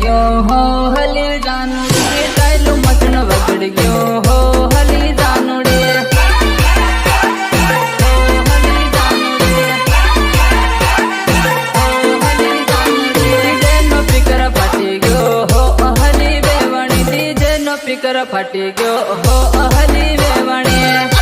गयो हो हली जानूड़ी टाइलू मचन बगड़ गयो हो हली जानूड़ी फाटी गयो हो हली वेवणी